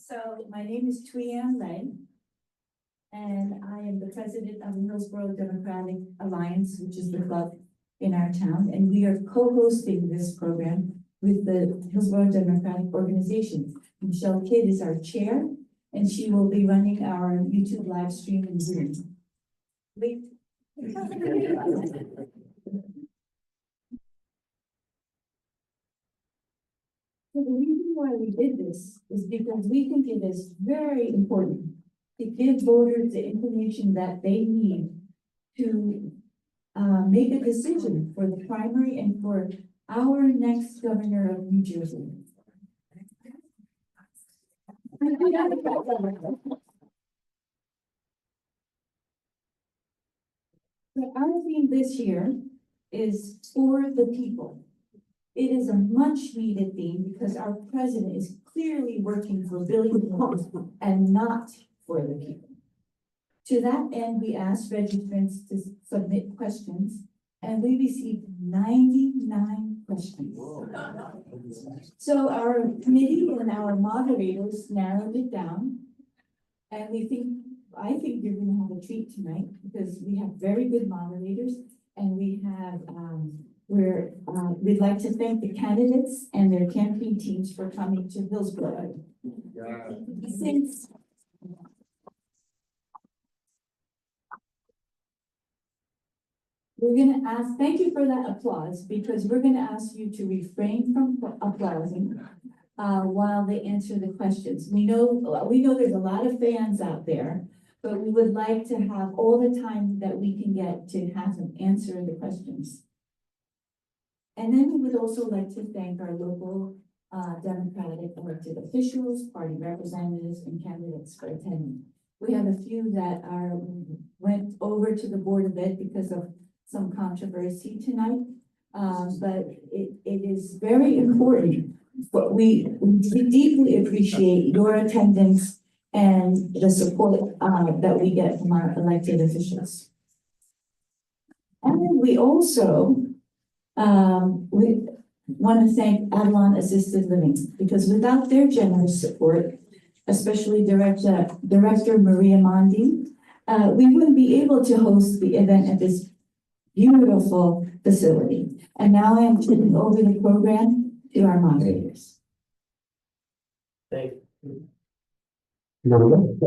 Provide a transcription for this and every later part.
So my name is Thuy-Ann Lay, and I am the president of the Hillsborough Democratic Alliance, which is the club in our town, and we are co-hosting this program with the Hillsborough Democratic Organization. Michelle Kidd is our chair, and she will be running our YouTube live stream and Zoom. Wait. So the reason why we did this is because we think it is very important to give voters the information that they need to make a decision for the primary and for our next governor of New Jersey. So our theme this year is for the people. It is a much needed theme because our president is clearly working for billions and not for the people. To that end, we asked registrants to submit questions, and we received 99 questions. So our committee and our moderators narrowed it down, and I think you're going to have a treat tonight because we have very good moderators, and we have we'd like to thank the candidates and their campaign teams for coming to Hillsborough. Since we're going to ask, thank you for that applause, because we're going to ask you to refrain from applauding while they answer the questions. We know there's a lot of fans out there, but we would like to have all the time that we can get to have them answer the questions. And then we would also like to thank our local Democratic elected officials, party representatives, and candidates for attending. We have a few that went over to the Board of Ed because of some controversy tonight, but it is very important. But we deeply appreciate your attendance and the support that we get from our elected officials. And we also we want to thank Avalon Assisted Living, because without their generous support, especially Director Maria Mondi, we wouldn't be able to host the event at this beautiful facility. And now I am turning over the program to our moderators. Thank you. I'm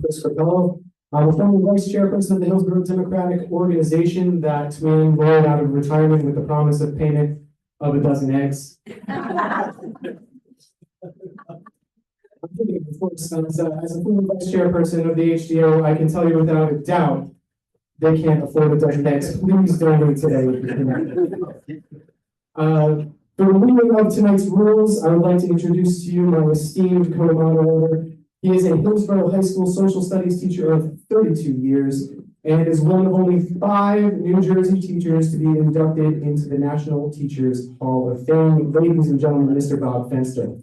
Chris Capello. I'm the former vice chairperson of the Hillsborough Democratic Organization that Thuy-Ann rolled out of retirement with the promise of payment of a dozen eggs. As a former vice chairperson of the HDO, I can tell you without a doubt, they can't afford a dozen eggs. Please donate today. For the reading of tonight's rules, I would like to introduce to you my esteemed co-moderator. He is a Hillsborough High School social studies teacher of 32 years and is one of only 5 New Jersey teachers to be inducted into the National Teachers Hall of Fame. Ladies and gentlemen, Mr. Bob Fenster.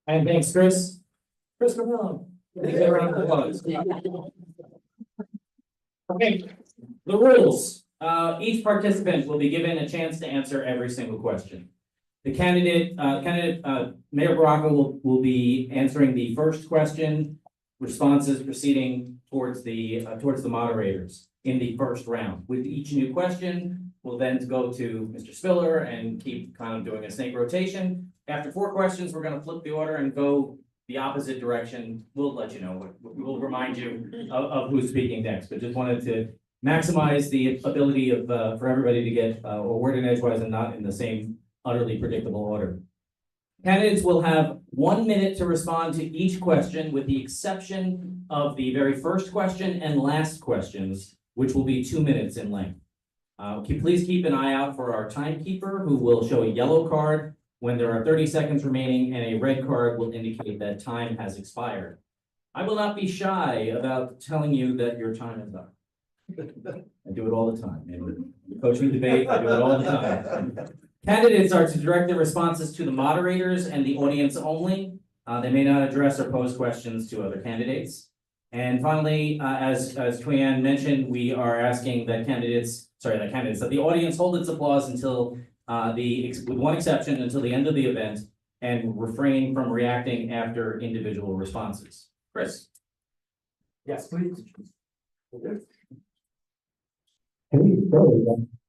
And thanks, Chris. Chris Capello. Okay, the rules. Each participant will be given a chance to answer every single question. The candidate, Mayor Baraka will be answering the first question, responses proceeding towards the moderators in the first round. With each new question, we'll then go to Mr. Spiller and keep kind of doing a snake rotation. After 4 questions, we're going to flip the order and go the opposite direction. We'll let you know. We'll remind you of who's speaking next, but just wanted to maximize the ability of for everybody to get a word in edgewise and not in the same utterly predictable order. Candidates will have 1 minute to respond to each question, with the exception of the very first question and last questions, which will be 2 minutes in length. Please keep an eye out for our timekeeper, who will show a yellow card when there are 30 seconds remaining, and a red card will indicate that time has expired. I will not be shy about telling you that your time is up. I do it all the time. In coaching debate, I do it all the time. Candidates are to direct their responses to the moderators and the audience only. They may not address or pose questions to other candidates. And finally, as Thuy-Ann mentioned, we are asking that candidates candidates, that the audience hold its applause until, with one exception, until the end of the event, and refrain from reacting after individual responses. Chris? Yes, please.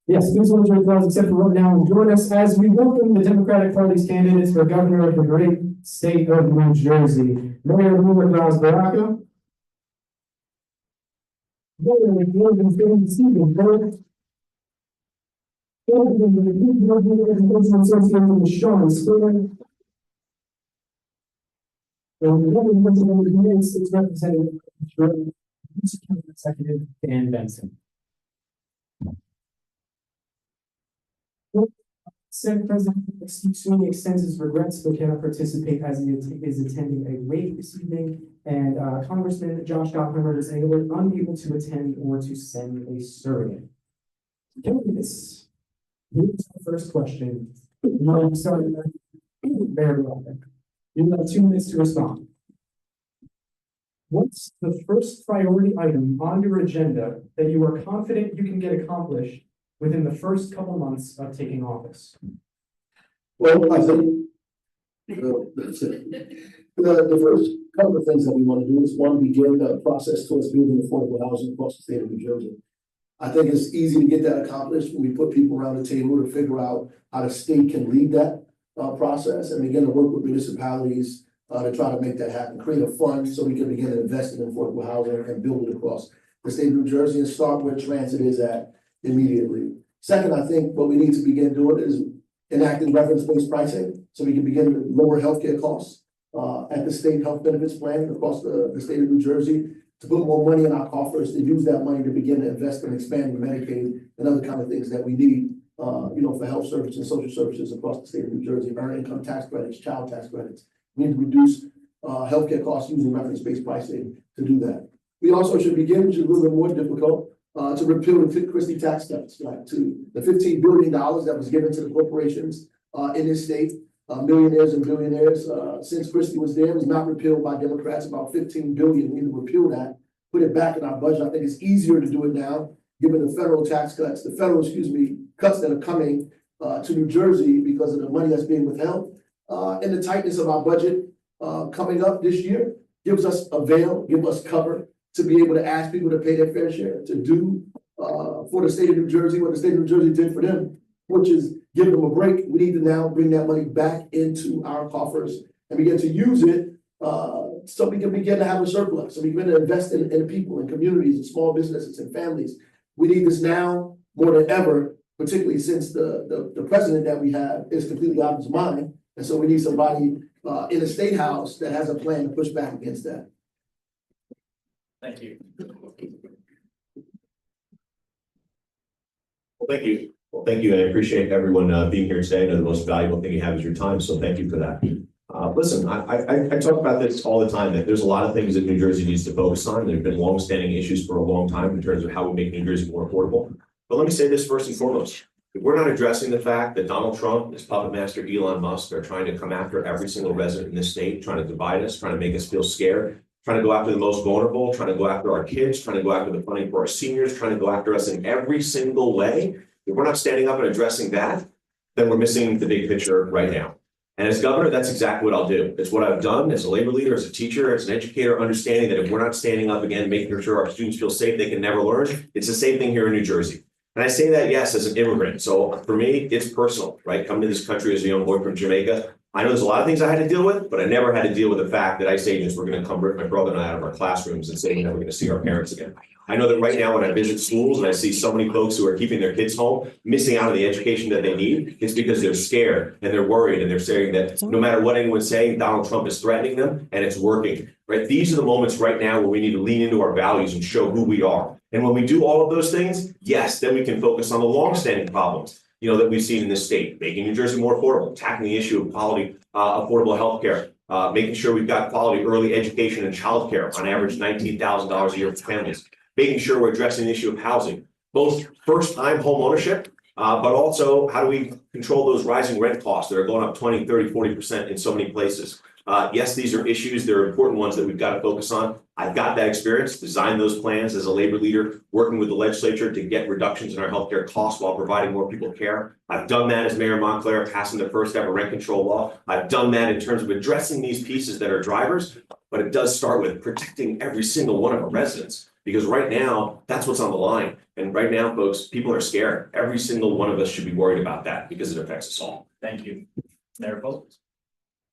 Yes, please hold your applause except for right now and join us as we welcome the Democratic Party's candidates for governor of the great state of New Jersey. Mayor Baraka. Representative Dan Benson. Senate President Sweeney extends his regrets but cannot participate as he is attending a wake this evening. And Congressman Josh Gottheimer is unable to attend or to send a surrogate. Candidates, here's the first question. Starting Mayor Baraka. You have 2 minutes to respond. What's the first priority item on your agenda that you are confident you can get accomplished within the first couple months of taking office? Well, I think the first couple of things that we want to do is, one, begin the process towards building affordable housing across the state of New Jersey. I think it's easy to get that accomplished when we put people around the table to figure out how the state can lead that process and begin to work with municipalities to try to make that happen, create a fund so we can begin to invest in affordable housing and build it across the state of New Jersey and start where transit is at immediately. Second, I think what we need to begin doing is enacting reference-based pricing so we can begin to lower healthcare costs at the state health benefits plan across the state of New Jersey, to put more money in our coffers, to use that money to begin to invest in expanding Medicaid and other kind of things that we need, for health services and social services across the state of New Jersey, earned income tax credits, child tax credits. We need to reduce healthcare costs using reference-based pricing to do that. We also should begin, which is a little bit more difficult, to repeal the Christie tax cuts, right? To the $15 billion that was given to the corporations in this state, millionaires and billionaires, since Christie was there, was not repealed by Democrats. About $15 billion. We need to repeal that, put it back in our budget. I think it's easier to do it now, given the federal tax cuts, cuts that are coming to New Jersey because of the money that's being withheld. And the tightness of our budget coming up this year gives us a veil, give us cover to be able to ask people to pay their fair share, to do for the state of New Jersey what the state of New Jersey did for them, which is give them a break. We need to now bring that money back into our coffers and begin to use it so we can begin to have a surplus, so we can begin to invest in people, in communities, in small businesses, and families. We need this now more than ever, particularly since the president that we have is completely out of his mind. And so we need somebody in the state house that has a plan to push back against that. Thank you. Well, thank you. Well, thank you. I appreciate everyone being here today. I know the most valuable thing you have is your time, so thank you for that. Listen, I talk about this all the time, that there's a lot of things that New Jersey needs to focus on. There have been longstanding issues for a long time in terms of how we make New Jersey more affordable. But let me say this first and foremost. If we're not addressing the fact that Donald Trump and his puppet master Elon Musk are trying to come after every single resident in this state, trying to divide us, trying to make us feel scared, trying to go after the most vulnerable, trying to go after our kids, trying to go after the funding for our seniors, trying to go after us in every single way, if we're not standing up and addressing that, then we're missing the big picture right now. And as governor, that's exactly what I'll do. It's what I've done as a labor leader, as a teacher, as an educator, understanding that if we're not standing up again, making sure our students feel safe, they can never learn. It's the same thing here in New Jersey. And I say that, yes, as an immigrant. So for me, it's personal, right? Coming to this country as a young boy from Jamaica, I know there's a lot of things I had to deal with, but I never had to deal with the fact that ICE agents were going to come rip my brother and I out of our classrooms and say we're never going to see our parents again. I know that right now when I visit schools and I see so many folks who are keeping their kids home, missing out on the education that they need, it's because they're scared and they're worried and they're saying that no matter what anyone's saying, Donald Trump is threatening them and it's working, right? These are the moments right now where we need to lean into our values and show who we are. And when we do all of those things, yes, then we can focus on the longstanding problems, that we've seen in this state, making New Jersey more affordable, tackling the issue of quality, affordable health care, making sure we've got quality early education and childcare, on average $19,000 a year for families, making sure we're addressing the issue of housing, both first-time home ownership, but also how do we control those rising rent costs that are going up 20, 30, 40% in so many places. Yes, these are issues, they're important ones that we've got to focus on. I've got that experience, designed those plans as a labor leader, working with the legislature to get reductions in our healthcare costs while providing more people care. I've done that as Mayor Montclair, passing the first ever rent control law. I've done that in terms of addressing these pieces that are drivers, but it does start with protecting every single one of our residents. Because right now, that's what's on the line. And right now, folks, people are scared. Every single one of us should be worried about that because it affects us all. Thank you. Mayor Foltz.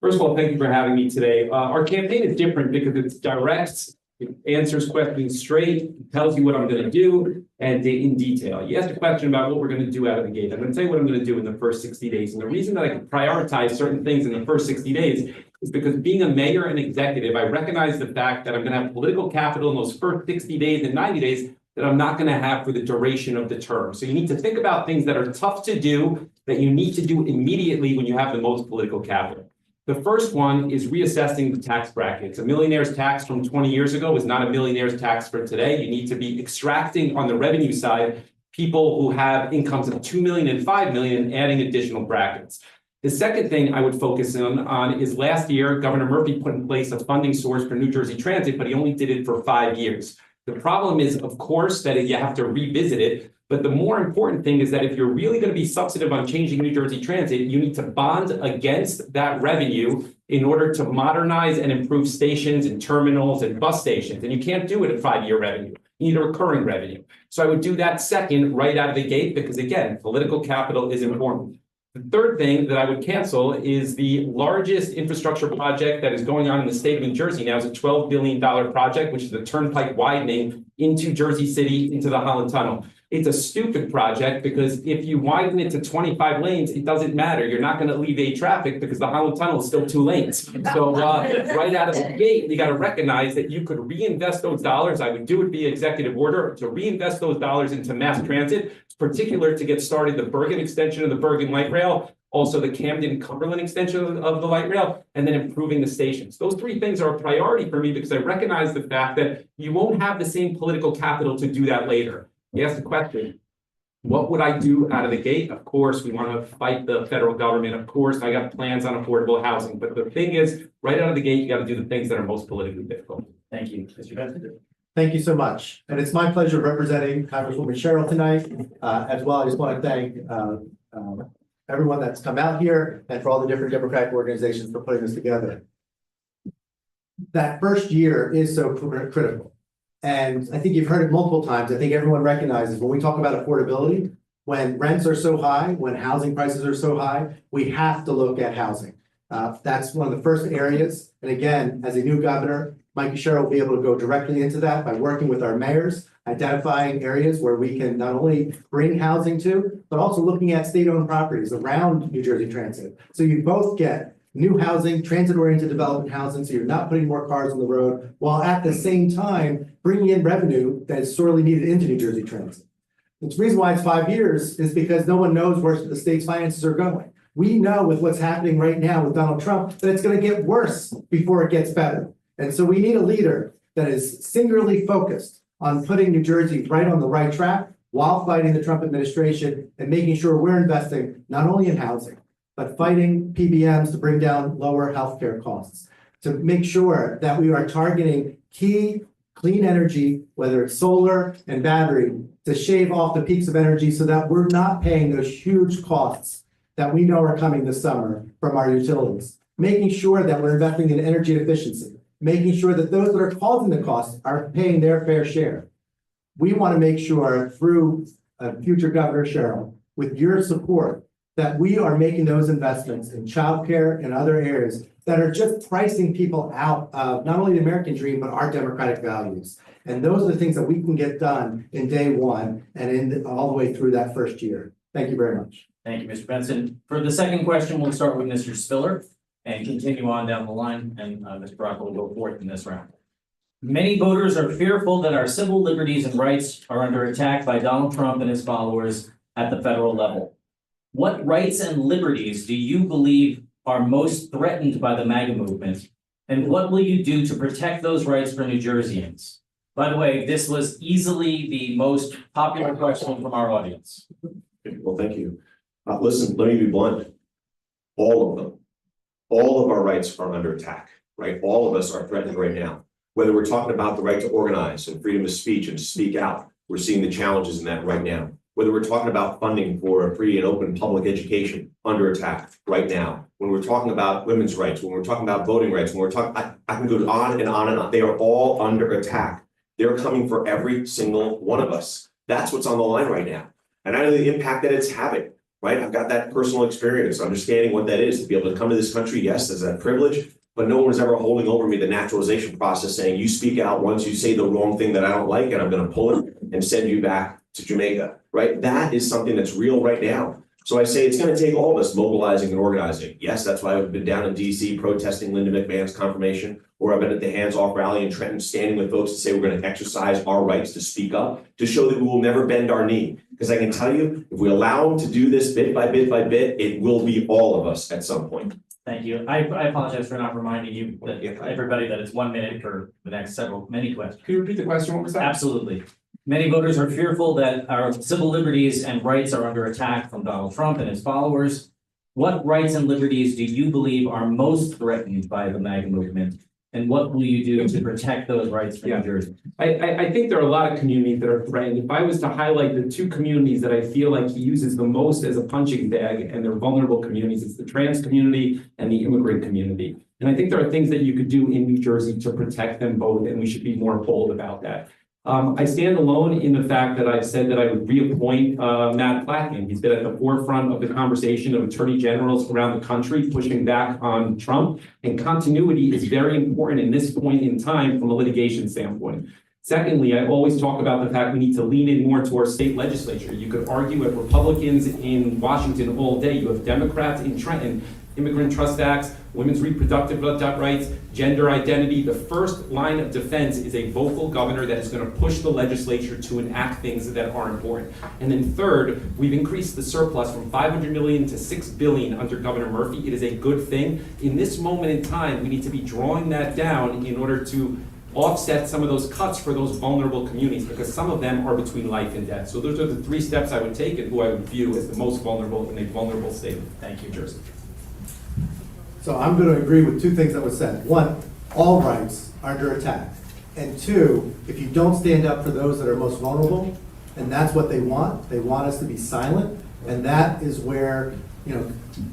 First of all, thank you for having me today. Our campaign is different because it's direct, it answers questions straight, tells you what I'm going to do, and in detail. You asked a question about what we're going to do out of the gate. I'm going to tell you what I'm going to do in the first 60 days. And the reason that I can prioritize certain things in the first 60 days is because being a mayor and executive, I recognize the fact that I'm going to have political capital in those first 60 days and 90 days that I'm not going to have for the duration of the term. So you need to think about things that are tough to do, that you need to do immediately when you have the most political capital. The first one is reassessing the tax brackets. A millionaire's tax from 20 years ago is not a millionaire's tax for today. You need to be extracting on the revenue side people who have incomes of 2 million and 5 million and adding additional brackets. The second thing I would focus on is last year, Governor Murphy put in place a funding source for New Jersey Transit, but he only did it for 5 years. The problem is, of course, that you have to revisit it. But the more important thing is that if you're really going to be substantive on changing New Jersey Transit, you need to bond against that revenue in order to modernize and improve stations and terminals and bus stations. And you can't do it at 5-year revenue. You need a recurring revenue. So I would do that second right out of the gate because, again, political capital is important. The third thing that I would cancel is the largest infrastructure project that is going on in the state of New Jersey now is a $12 billion project, which is the turnpike widening into Jersey City, into the Holland Tunnel. It's a stupid project because if you widen it to 25 lanes, it doesn't matter. You're not going to alleviate traffic because the Holland Tunnel is still 2 lanes. So right out of the gate, you got to recognize that you could reinvest those dollars. I would do it via executive order to reinvest those dollars into mass transit, particular to get started the Bergen extension of the Bergen light rail, also the Camden Cumberland extension of the light rail, and then improving the stations. Those 3 things are a priority for me because I recognize the fact that you won't have the same political capital to do that later. You asked the question, what would I do out of the gate? Of course, we want to fight the federal government. Of course, I got plans on affordable housing. But the thing is, right out of the gate, you got to do the things that are most politically difficult. Thank you. Mr. Benson. Thank you so much. And it's my pleasure representing Congresswoman Cheryl tonight. As well, I just want to thank everyone that's come out here and for all the different Democratic organizations for putting this together. That first year is so critical. And I think you've heard it multiple times. I think everyone recognizes when we talk about affordability, when rents are so high, when housing prices are so high, we have to look at housing. That's one of the first areas. And again, as a new governor, Mike Sherrill will be able to go directly into that by working with our mayors, identifying areas where we can not only bring housing to, but also looking at state-owned properties around New Jersey Transit. So you both get new housing, transit-oriented development housing, so you're not putting more cars on the road, while at the same time bringing in revenue that is sorely needed into New Jersey Transit. The reason why it's 5 years is because no one knows where the state's finances are going. We know with what's happening right now with Donald Trump that it's going to get worse before it gets better. And so we need a leader that is singularly focused on putting New Jersey right on the right track while fighting the Trump administration and making sure we're investing not only in housing, but fighting PBMs to bring down lower healthcare costs, to make sure that we are targeting key clean energy, whether it's solar and battery, to shave off the peaks of energy so that we're not paying those huge costs that we know are coming this summer from our utilities. Making sure that we're investing in energy efficiency, making sure that those that are causing the costs are paying their fair share. We want to make sure through future Governor Sherrill, with your support, that we are making those investments in childcare and other areas that are just pricing people out of not only the American dream, but our democratic values. And those are the things that we can get done in day one and all the way through that first year. Thank you very much. Thank you, Mr. Benson. For the second question, we'll start with Mr. Spiller and continue on down the line, and Mr. Brock will go forth in this round. Many voters are fearful that our civil liberties and rights are under attack by Donald Trump and his followers at the federal level. What rights and liberties do you believe are most threatened by the MAGA movement? And what will you do to protect those rights for New Jerseyans? By the way, this was easily the most popular question from our audience. Well, thank you. Listen, let me be blunt. All of them. All of our rights are under attack, right? All of us are threatened right now. Whether we're talking about the right to organize and freedom of speech and to speak out, we're seeing the challenges in that right now. Whether we're talking about funding for a free and open public education, under attack right now. When we're talking about women's rights, when we're talking about voting rights, when we're talking, I can go on and on and on. They are all under attack. They're coming for every single one of us. That's what's on the line right now. And I know the impact that it's having, right? I've got that personal experience, understanding what that is, to be able to come to this country. Yes, there's that privilege, but no one's ever holding over me the naturalization process saying, you speak out once, you say the wrong thing that I don't like, and I'm gonna pull it and send you back to Jamaica, right? That is something that's real right now. So I say it's gonna take all of us mobilizing and organizing. Yes, that's why I've been down in DC protesting Linda McMahon's confirmation, or I've been at the Hands Off rally in Trenton, standing with folks to say we're gonna exercise our rights to speak up, to show that we will never bend our knee. Because I can tell you, if we allow them to do this bit by bit by bit, it will be all of us at some point. Thank you. I apologize for not reminding you that everybody that it's 1 minute for the next many questions. Can you repeat the question one more time? Absolutely. Many voters are fearful that our civil liberties and rights are under attack from Donald Trump and his followers. What rights and liberties do you believe are most threatened by the MAGA movement? And what will you do to protect those rights for New Jersey? I think there are a lot of communities that are threatened. If I was to highlight the two communities that I feel like he uses the most as a punching bag, and they're vulnerable communities, it's the trans community and the immigrant community. And I think there are things that you could do in New Jersey to protect them both, and we should be more bold about that. I stand alone in the fact that I've said that I would reappoint Matt Blackman. He's been at the forefront of the conversation of attorney generals around the country pushing back on Trump, and continuity is very important in this point in time from a litigation standpoint. Secondly, I always talk about the fact we need to lean in more to our state legislature. You could argue at Republicans in Washington all day. You have Democrats in Trenton, immigrant trust acts, women's reproductive rights, gender identity. The first line of defense is a vocal governor that is going to push the legislature to enact things that are important. And then third, we've increased the surplus from $500 million to $6 billion under Governor Murphy. It is a good thing. In this moment in time, we need to be drawing that down in order to offset some of those cuts for those vulnerable communities, because some of them are between life and death. So those are the three steps I would take and who I would view as the most vulnerable in a vulnerable state. Thank you, Jersey. So I'm going to agree with two things that were said. One, all rights are under attack. And two, if you don't stand up for those that are most vulnerable, and that's what they want us to be silent. And that is where,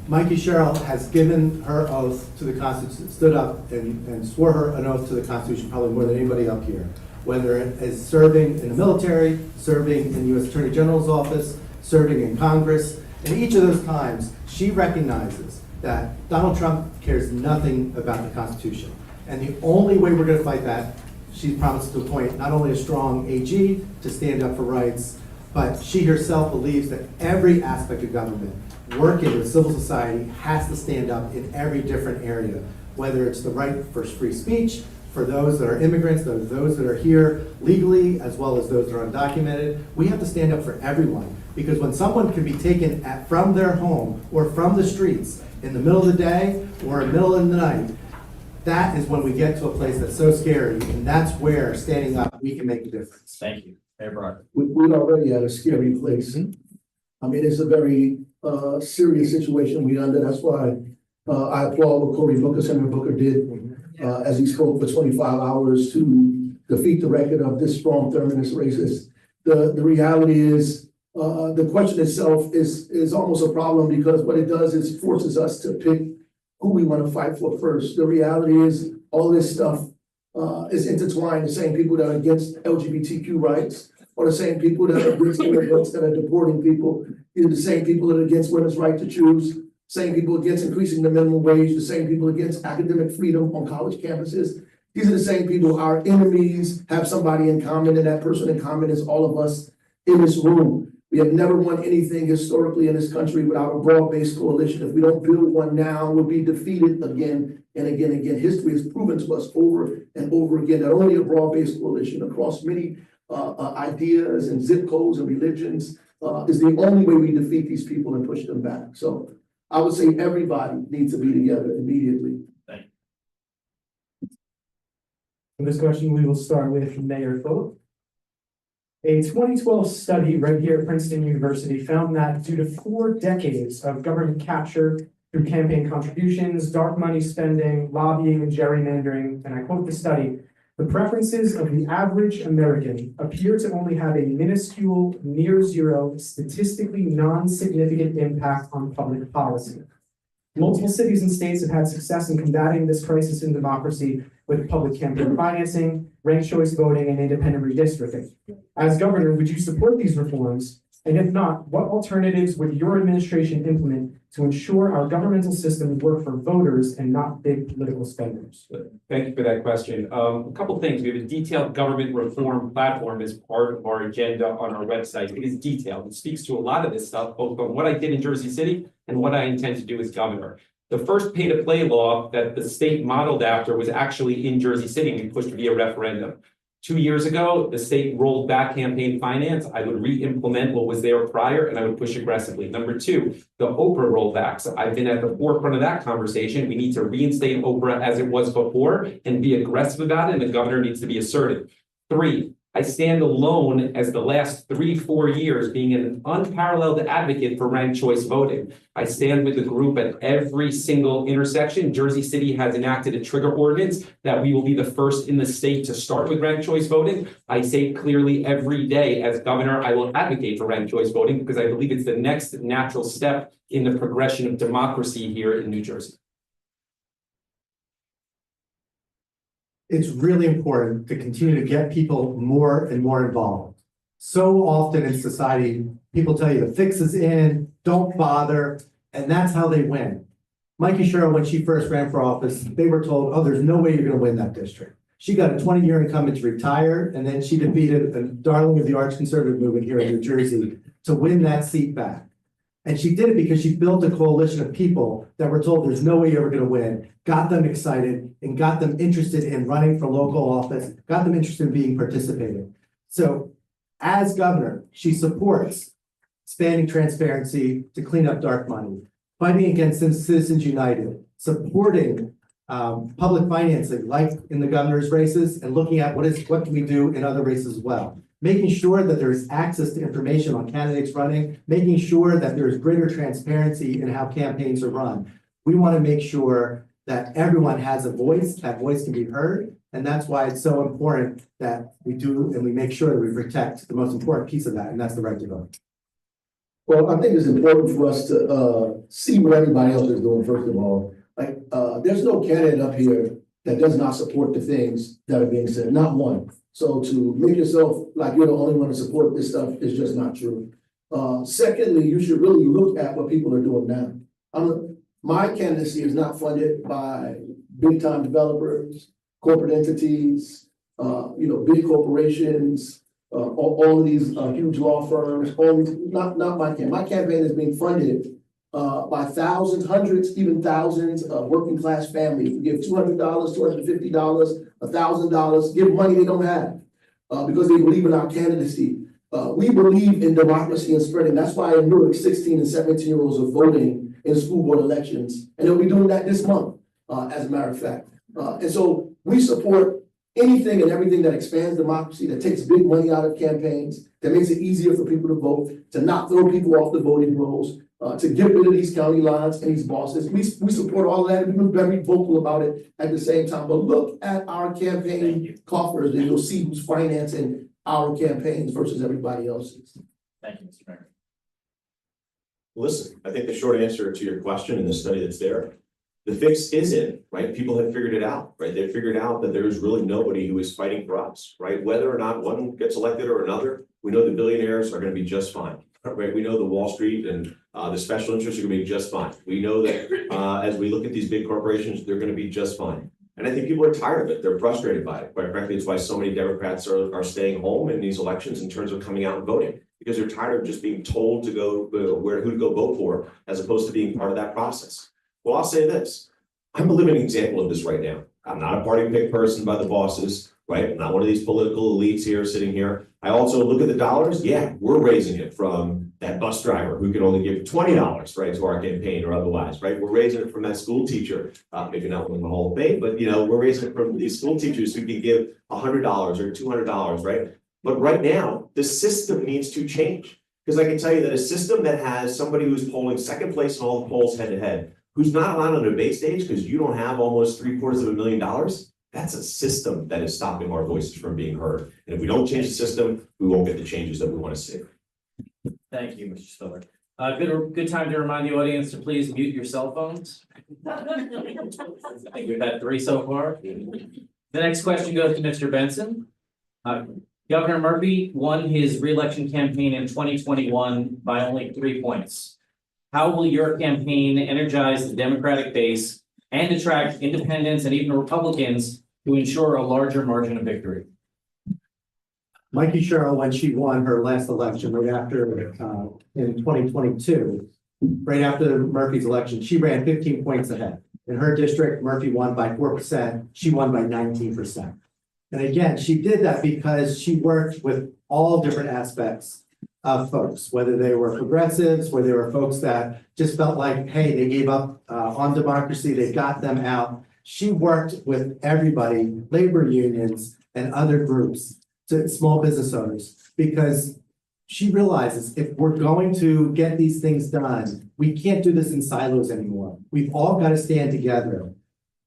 Mikey Sherrill has given her oath to the Constitution, stood up and swore her an oath to the Constitution probably more than anybody up here. Whether it is serving in the military, serving in the U.S. Attorney General's office, serving in Congress. And each of those times, she recognizes that Donald Trump cares nothing about the Constitution. And the only way we're going to fight that, she promised to appoint not only a strong AG to stand up for rights, but she herself believes that every aspect of government, working with civil society, has to stand up in every different area, whether it's the right for free speech, for those that are immigrants, those that are here legally, as well as those that are undocumented. We have to stand up for everyone, because when someone can be taken from their home or from the streets in the middle of the day or in the middle of the night, that is when we get to a place that's so scary, and that's where standing up, we can make a difference. Thank you. Mayor Brock. We're already at a scary place. I mean, it's a very serious situation we're under. That's why I applaud what Cory Booker, Senator Booker did as he spoke for 25 hours to defeat the record of this strong feminist racist. The reality is the question itself is almost a problem, because what it does is forces us to pick who we want to fight for first. The reality is all this stuff is intertwined. The same people that are against LGBTQ rights are the same people that are against immigrants that are deporting people. These are the same people that are against women's right to choose, same people against increasing the minimum wage, the same people against academic freedom on college campuses. These are the same people. Our enemies have somebody in common, and that person in common is all of us in this room. We have never won anything historically in this country without a broad-based coalition. If we don't build one now, we'll be defeated again and again and again. History has proven to us over and over again that only a broad-based coalition across many ideas and zip codes and religions is the only way we defeat these people and push them back. So I would say everybody needs to be together immediately. For this question, we will start with Mayor Phillip. A 2012 study right here at Princeton University found that due to 4 decades of government capture, through campaign contributions, dark money spending, lobbying, and gerrymandering, and I quote the study, the preferences of the average American appear to only have a minuscule, near zero, statistically non-significant impact on public policy. Multiple cities and states have had success in combating this crisis in democracy with public campaign financing, ranked choice voting, and independent redistricting. As governor, would you support these reforms? And if not, what alternatives would your administration implement to ensure our governmental systems work for voters and not big political spenders? Thank you for that question. A couple things. We have a detailed government reform platform as part of our agenda on our website. It is detailed. It speaks to a lot of this stuff, both on what I did in Jersey City and what I intend to do as governor. The first pay-to-play law that the state modeled after was actually in Jersey City, and we pushed via referendum. 2 years ago, the state rolled back campaign finance. I would re-implement what was there prior, and I would push aggressively. Number two, the Oprah rollbacks. I've been at the forefront of that conversation. We need to reinstate Oprah as it was before and be aggressive about it, and the governor needs to be assertive. Three, I stand alone as the last 3-4 years being an unparalleled advocate for ranked choice voting. I stand with the group at every single intersection. Jersey City has enacted a trigger ordinance that we will be the first in the state to start with ranked choice voting. I say clearly every day as governor, I will advocate for ranked choice voting because I believe it's the next natural step in the progression of democracy here in New Jersey. It's really important to continue to get people more and more involved. So often in society, people tell you the fix is in, don't bother, and that's how they win. Mikey Sherrill, when she first ran for office, they were told, oh, there's no way you're gonna win that district. She got a 20-year incumbent to retire, and then she defeated a darling of the arch conservative movement here in New Jersey to win that seat back. And she did it because she built a coalition of people that were told there's no way you're ever gonna win, got them excited, and got them interested in running for local office, got them interested in being participating. So as governor, she supports expanding transparency to clean up dark money, fighting against Citizens United, supporting public financing like in the governor's races, and looking at what can we do in other races as well. Making sure that there is access to information on candidates running, making sure that there is greater transparency in how campaigns are run. We want to make sure that everyone has a voice, that voice can be heard, and that's why it's so important that we do and we make sure that we protect the most important piece of that, and that's the right to vote. Well, I think it's important for us to see what everybody else is doing, first of all. Like, there's no candidate up here that does not support the things that are being said, not one. So to make yourself like you're the only one to support this stuff is just not true. Secondly, you should really look at what people are doing now. My candidacy is not funded by big time developers, corporate entities, big corporations, all of these huge law firms. Not my campaign. My campaign is being funded by thousands, hundreds, even thousands of working class families. You give $200, $250, $1,000, give money they don't have because they believe in our candidacy. We believe in democracy and spreading. That's why in Newark, 16 and 17-year-olds are voting in school board elections, and they'll be doing that this month, as a matter of fact. And so we support anything and everything that expands democracy, that takes big money out of campaigns, that makes it easier for people to vote, to not throw people off the voting rolls, to get rid of these county lines and these bosses. We support all of that, and we're very vocal about it at the same time. But look at our campaign coffers, and you'll see who's financing our campaigns versus everybody else's. Thank you, Mr. Mayor. Listen, I think the short answer to your question in the study that's there, the fix is in, right? People have figured it out, right? They've figured out that there's really nobody who is fighting for us, right? Whether or not one gets elected or another, we know the billionaires are going to be just fine, right? We know the Wall Street and the special interests are going to be just fine. We know that as we look at these big corporations, they're going to be just fine. And I think people are tired of it. They're frustrated by it. Quite frankly, it's why so many Democrats are staying home in these elections in terms of coming out and voting, because they're tired of just being told to go who to go vote for, as opposed to being part of that process. Well, I'll say this. I'm a living example of this right now. I'm not a party pick person by the bosses, right? I'm not one of these political elites here sitting here. I also look at the dollars. Yeah, we're raising it from that bus driver who can only give $20, right, to our campaign or otherwise, right? We're raising it from that school teacher, maybe not in the Hall of Fame, but we're raising it from these school teachers who can give $100 or $200, right? But right now, the system needs to change, because I can tell you that a system that has somebody who's polling second place in all the polls head to head, who's not allowed on the debate stage because you don't have almost $750,000, that's a system that is stopping our voices from being heard. And if we don't change the system, we won't get the changes that we want to see. Thank you, Mr. Spiller. Good time to remind the audience to please mute your cell phones. I think we've had 3 so far. The next question goes to Mr. Benson. Governor Murphy won his re-election campaign in 2021 by only 3 points. How will your campaign energize the Democratic base and attract independents and even Republicans to ensure a larger margin of victory? Mikey Sherrill, when she won her last election right after, in 2022, right after Murphy's election, she ran 15 points ahead. In her district, Murphy won by 4%, she won by 19%. And again, she did that because she worked with all different aspects of folks, whether they were progressives, whether they were folks that just felt like, hey, they gave up on democracy, they got them out. She worked with everybody, labor unions and other groups, to small business owners, because she realizes if we're going to get these things done, we can't do this in silos anymore. We've all got to stand together.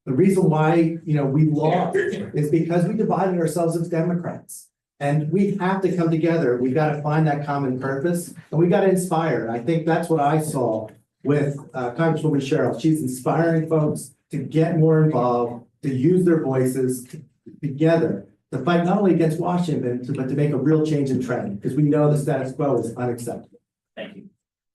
The reason why, we lost is because we divided ourselves as Democrats. And we have to come together. We've got to find that common purpose, and we got to inspire. And I think that's what I saw with Congresswoman Sherrill. She's inspiring folks to get more involved, to use their voices together, to fight not only against Washington, but to make a real change in trend, because we know the status quo is unacceptable. Thank you.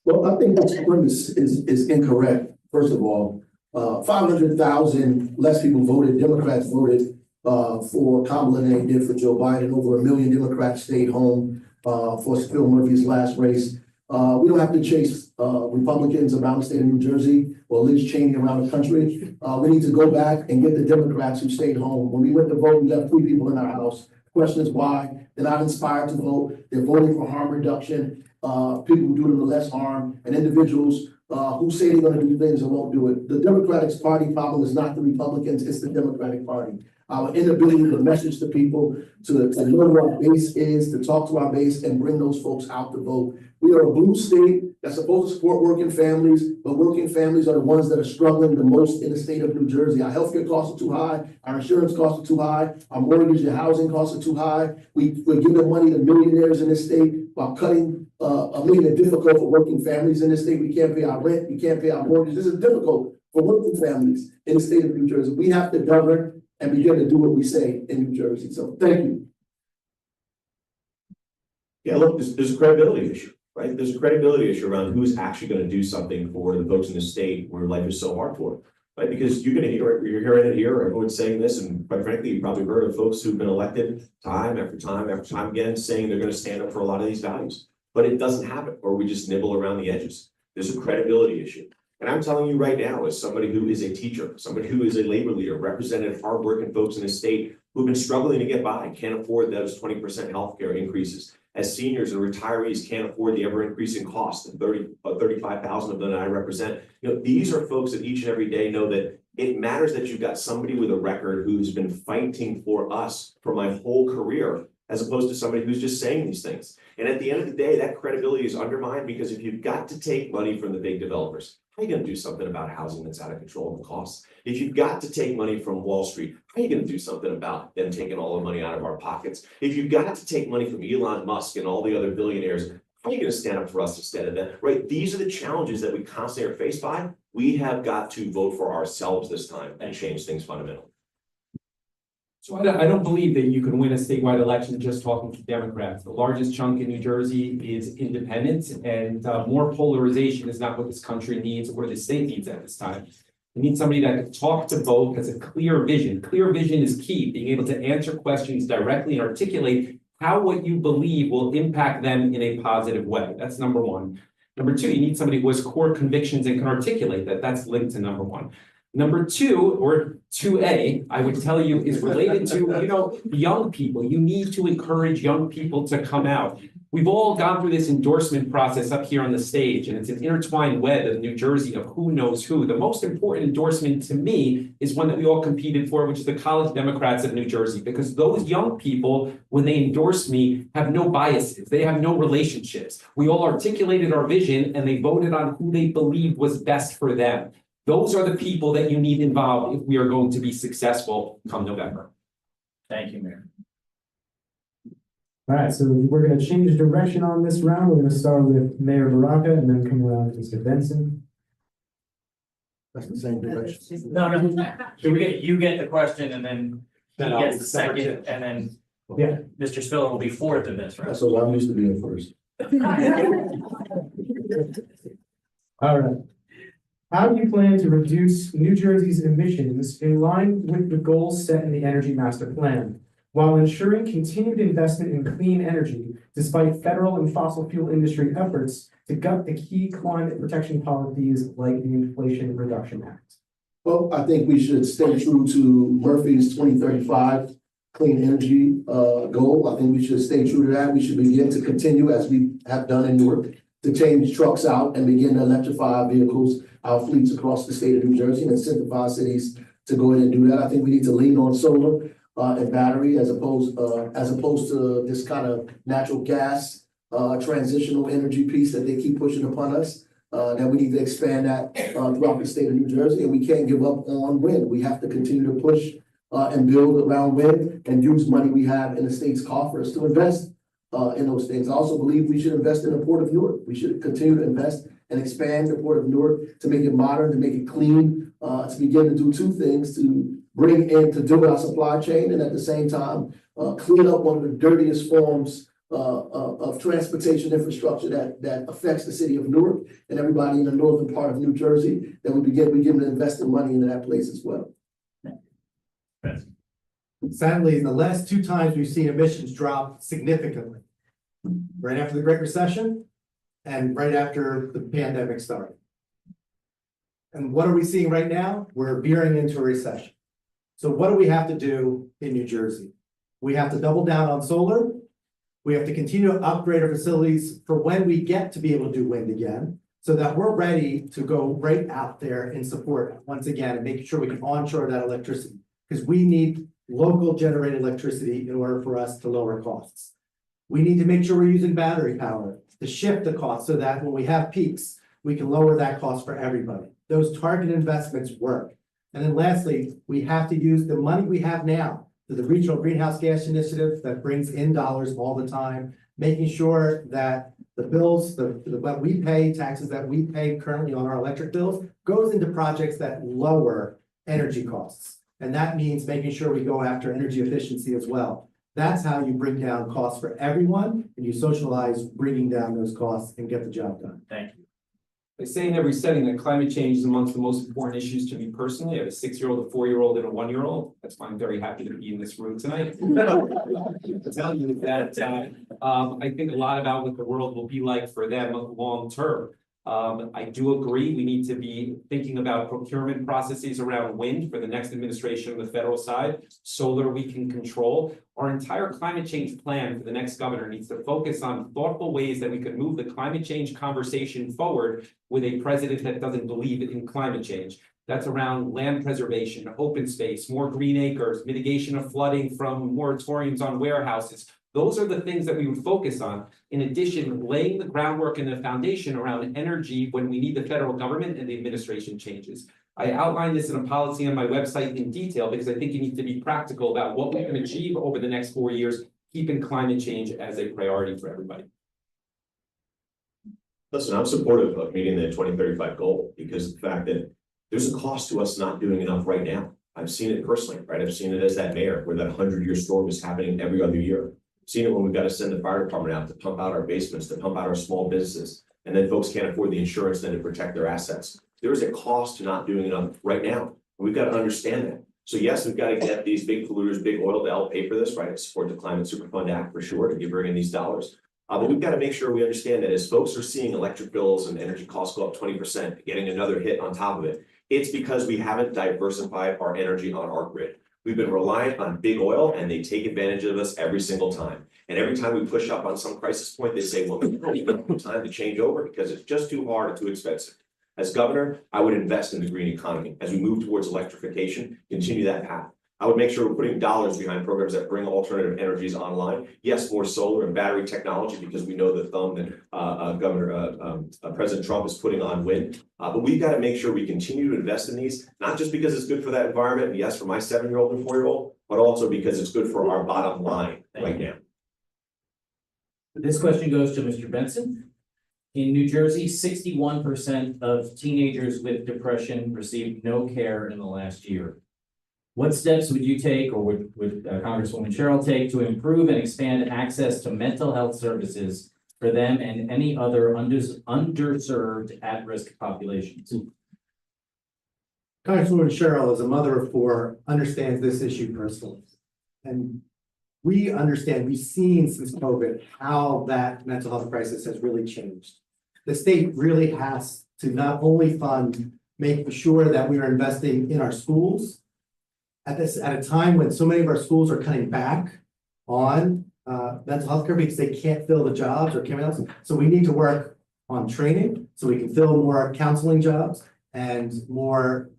Well, I think that premise is incorrect. First of all, 500,000 less people voted, Democrats voted for Kamala than they did for Joe Biden. Over 1 million Democrats stayed home for Phil Murphy's last race. We don't have to chase Republicans around the state of New Jersey or Liz Cheney around the country. We need to go back and get the Democrats who stayed home. When we went to vote, we left 3 people in our house. The question is why? They're not inspired to vote. They're voting for harm reduction. People who do them less harm, and individuals who say they're going to do things and won't do it. The Democratic Party problem is not the Republicans, it's the Democratic Party. Our inability to message to people, to know who our base is, to talk to our base and bring those folks out to vote. We are a blue state that's supposed to support working families, but working families are the ones that are struggling the most in the state of New Jersey. Our healthcare costs are too high, our insurance costs are too high, our mortgage and housing costs are too high. We're giving money to millionaires in this state while making it difficult for working families in this state. We can't pay our rent, we can't pay our mortgage. This is difficult for working families in the state of New Jersey. We have to govern and begin to do what we say in New Jersey. So thank you. Yeah, look, there's a credibility issue, right? There's a credibility issue around who's actually going to do something for the folks in the state where life is so hard for, right? Because you're hearing it here, everyone's saying this, and quite frankly, you probably heard of folks who've been elected time after time after time again, saying they're going to stand up for a lot of these values, but it doesn't happen, or we just nibble around the edges. There's a credibility issue. And I'm telling you right now, as somebody who is a teacher, somebody who is a labor leader, represented hardworking folks in the state who've been struggling to get by, can't afford those 20% healthcare increases. As seniors and retirees can't afford the ever increasing cost, the 35,000 of them that I represent. These are folks that each and every day know that it matters that you've got somebody with a record who's been fighting for us for my whole career, as opposed to somebody who's just saying these things. And at the end of the day, that credibility is undermined because if you've got to take money from the big developers, how are you going to do something about housing that's out of control and the costs? If you've got to take money from Wall Street, how are you going to do something about them taking all the money out of our pockets? If you've got to take money from Elon Musk and all the other billionaires, how are you going to stand up for us instead of them? Right? These are the challenges that we constantly are faced by. We have got to vote for ourselves this time and change things fundamentally. So I don't believe that you can win a statewide election just talking to Democrats. The largest chunk in New Jersey is independent, and more polarization is not what this country needs or the state needs at this time. We need somebody that can talk to both, has a clear vision. Clear vision is key, being able to answer questions directly and articulate how what you believe will impact them in a positive way. That's number one. Number two, you need somebody who has core convictions and can articulate that. That's linked to number one. Number two, or 2A, I would tell you, is related to, young people. You need to encourage young people to come out. We've all gone through this endorsement process up here on the stage, and it's an intertwined web of New Jersey of who knows who. The most important endorsement to me is one that we all competed for, which is the College Democrats of New Jersey, because those young people, when they endorse me, have no biases. They have no relationships. We all articulated our vision, and they voted on who they believed was best for them. Those are the people that you need involved if we are going to be successful come November. Thank you, Mayor. All right, so we're gonna change direction on this round. We're gonna start with Mayor Baraka and then come around to Mr. Benson. That's the same direction. No. So you get the question and then he Then I'll gets be the second second. and then Yeah. Mr. Spiller will be fourth in this, right? That's what I'm used to being first. All right. How do you plan to reduce New Jersey's emissions in line with the goals set in the Energy Master Plan, while ensuring continued investment in clean energy despite federal and fossil fuel industry efforts to gut the key climate protection policies like the Inflation Reduction Act? Well, I think we should stay true to Murphy's 2035 clean energy goal. I think we should stay true to that. We should begin to continue, as we have done in Newark, to change trucks out and begin to electrify our vehicles, our fleets across the state of New Jersey, and incentivize cities to go ahead and do that. I think we need to lean on solar and battery as opposed to this kind of natural gas transitional energy piece that they keep pushing upon us. That we need to expand that throughout the state of New Jersey, and we can't give up on wind. We have to continue to push and build around wind and use money we have in the state's coffers to invest in those things. I also believe we should invest in the Port of Newark. We should continue to invest and expand the Port of Newark to make it modern, to make it clean, to begin to do two things: to bring in, to do our supply chain, and at the same time, clean up one of the dirtiest forms of transportation infrastructure that affects the city of Newark and everybody in the northern part of New Jersey. That we begin to invest in money into that place as well. Sadly, in the last two times we've seen emissions drop significantly. Right after the Great Recession and right after the pandemic started. And what are we seeing right now? We're veering into a recession. So what do we have to do in New Jersey? We have to double down on solar. We have to continue to upgrade our facilities for when we get to be able to do wind again, so that we're ready to go right out there and support once again and making sure we can onshore that electricity. Because we need local generated electricity in order for us to lower costs. We need to make sure we're using battery power to shift the cost so that when we have peaks, we can lower that cost for everybody. Those targeted investments work. And then lastly, we have to use the money we have now to the Regional Greenhouse Gas Initiative that brings in dollars all the time, making sure that the bills, what we pay, taxes that we pay currently on our electric bills, goes into projects that lower energy costs. And that means making sure we go after energy efficiency as well. That's how you bring down costs for everyone, and you socialize bringing down those costs and get the job done. Thank you. They say in every setting that climate change is amongst the most important issues to me personally. I have a 6-year-old, a 4-year-old, and a 1-year-old. That's why I'm very happy to be in this room tonight. To tell you that I think a lot about what the world will be like for them long term. I do agree we need to be thinking about procurement processes around wind for the next administration on the federal side. Solar we can control. Our entire climate change plan for the next governor needs to focus on thoughtful ways that we could move the climate change conversation forward with a president that doesn't believe in climate change. That's around land preservation, open space, more green acres, mitigation of flooding from moratoriums on warehouses. Those are the things that we would focus on. In addition, laying the groundwork and the foundation around energy when we need the federal government and the administration changes. I outlined this in a policy on my website in detail because I think you need to be practical about what we can achieve over the next 4 years, keeping climate change as a priority for everybody. Listen, I'm supportive of meeting the 2035 goal because of the fact that there's a cost to us not doing enough right now. I've seen it personally, right? I've seen it as that mayor where that 100-year storm is happening every other year. Seen it when we've got to send the fire department out to pump out our basements, to pump out our small businesses, and then folks can't afford the insurance then to protect their assets. There is a cost to not doing enough right now. We've got to understand that. So yes, we've got to get these big polluters, big oil to help pay for this, right? Support the Climate Superfund Act for sure to bring in these dollars. But we've got to make sure we understand that as folks are seeing electric bills and energy costs go up 20%, getting another hit on top of it, it's because we haven't diversified our energy on our grid. We've been reliant on big oil and they take advantage of us every single time. And every time we push up on some crisis point, they say, well, we don't even have time to change over because it's just too hard or too expensive. As governor, I would invest in the green economy. As we move towards electrification, continue that path. I would make sure we're putting dollars behind programs that bring alternative energies online. Yes, more solar and battery technology, because we know the thumb that President Trump is putting on wind. But we've got to make sure we continue to invest in these, not just because it's good for that environment, and yes, for my 7-year-old and 4-year-old, but also because it's good for our bottom line right now. This question goes to Mr. Benson. In New Jersey, 61% of teenagers with depression received no care in the last year. What steps would you take, or would Congresswoman Cheryl take, to improve and expand access to mental health services for them and any other underserved at-risk populations? Congresswoman Cheryl, as a mother of 4, understands this issue personally. And we understand, we've seen since COVID how that mental health crisis has really changed. The state really has to not only fund making sure that we are investing in our schools at a time when so many of our schools are cutting back on mental health care because they can't fill the jobs or cameras. So we need to work on training so we can fill more counseling jobs and more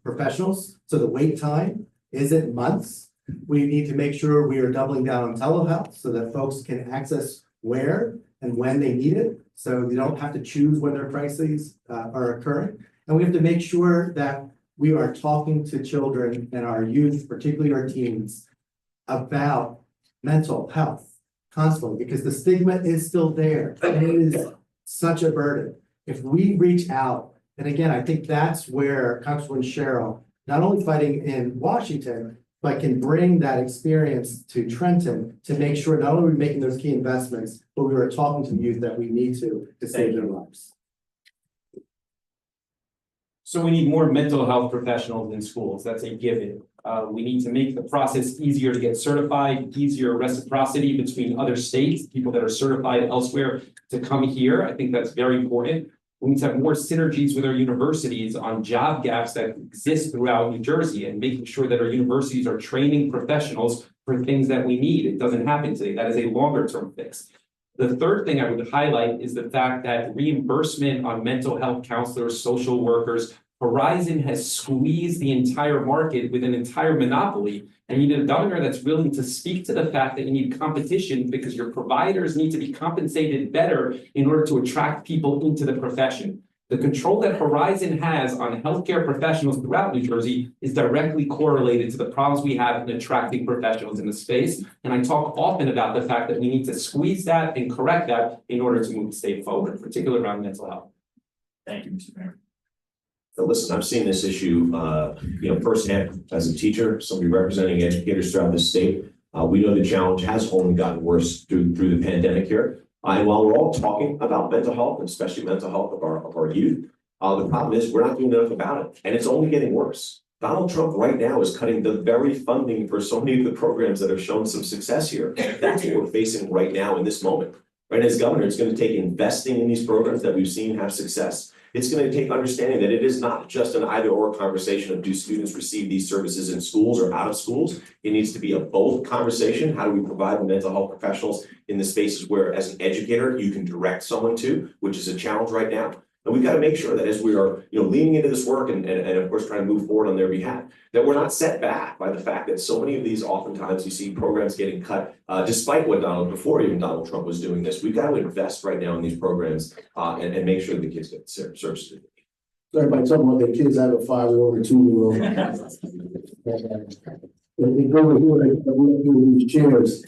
professionals. So the wait time isn't months. We need to make sure we are doubling down on telehealth so that folks can access where and when they need it. So they don't have to choose when their crises are occurring. And we have to make sure that we are talking to children and our youth, particularly our teens, about mental health constantly, because the stigma is still there. It is such a burden. If we reach out, and again, I think that's where Congresswoman Cheryl, not only fighting in Washington, but can bring that experience to Trenton to make sure not only are we making those key investments, but we are talking to the youth that we need to save their lives. So we need more mental health professionals in schools. That's a given. We need to make the process easier to get certified, easier reciprocity between other states, people that are certified elsewhere to come here. I think that's very important. We need to have more synergies with our universities on job gaps that exist throughout New Jersey and making sure that our universities are training professionals for things that we need. It doesn't happen today. That is a longer term fix. The third thing I would highlight is the fact that reimbursement on mental health counselors, social workers, Horizon has squeezed the entire market with an entire monopoly. And you need a governor that's willing to speak to the fact that you need competition because your providers need to be compensated better in order to attract people into the profession. The control that Horizon has on healthcare professionals throughout New Jersey is directly correlated to the problems we have in attracting professionals in the space. And I talk often about the fact that we need to squeeze that and correct that in order to move the state forward, particularly around mental health. Thank you, Mr. Mayor. So listen, I've seen this issue, firsthand as a teacher, somebody representing educators throughout the state. We know the challenge has only gotten worse through the pandemic here. And while we're all talking about mental health, and especially mental health of our youth, the problem is we're not doing enough about it, and it's only getting worse. Donald Trump right now is cutting the very funding for so many of the programs that have shown some success here. That's what we're facing right now in this moment. Right, as governor, it's going to take investing in these programs that we've seen have success. It's going to take understanding that it is not just an either-or conversation of do students receive these services in schools or out of schools. It needs to be a both conversation. How do we provide the mental health professionals in the spaces where, as an educator, you can direct someone to, which is a challenge right now. And we've got to make sure that as we are, leaning into this work and of course trying to move forward on their behalf, that we're not set back by the fact that so many of these, oftentimes you see programs getting cut, despite what before even Donald Trump was doing this. We've got to invest right now in these programs and make sure the kids get services. So everybody talking about their kids, I have a 5-year-old and 2-year-old. They go over here, they these chairs.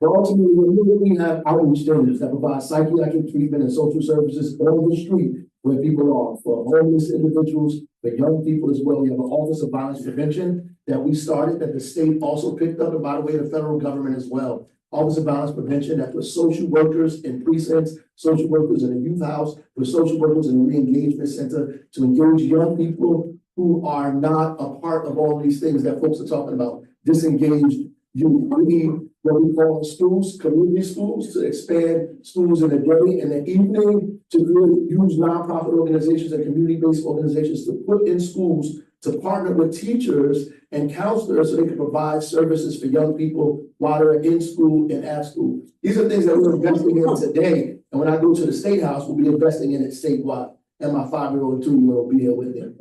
But ultimately, we have outreach centers that provide psychiatric treatment and social services on the street where people are, for homeless individuals, for young people as well. We have an Office of Violence Prevention that we started, that the state also picked up, and by the way, the federal government as well. Office of Violence Prevention that puts social workers in precincts, social workers in a youth house, with social workers in a re-engagement center to engage young people who are not a part of all these things that folks are talking about. Disengaged youth. We need what we call schools, community schools, to expand schools in the day and the evening, to really use nonprofit organizations and community-based organizations to put in schools, to partner with teachers and counselors so they can provide services for young people while they're in school and at school. These are things that we're investing in today. And when I go to the State House, we'll be investing in it statewide. And my 5-year-old and 2-year-old will be here with them.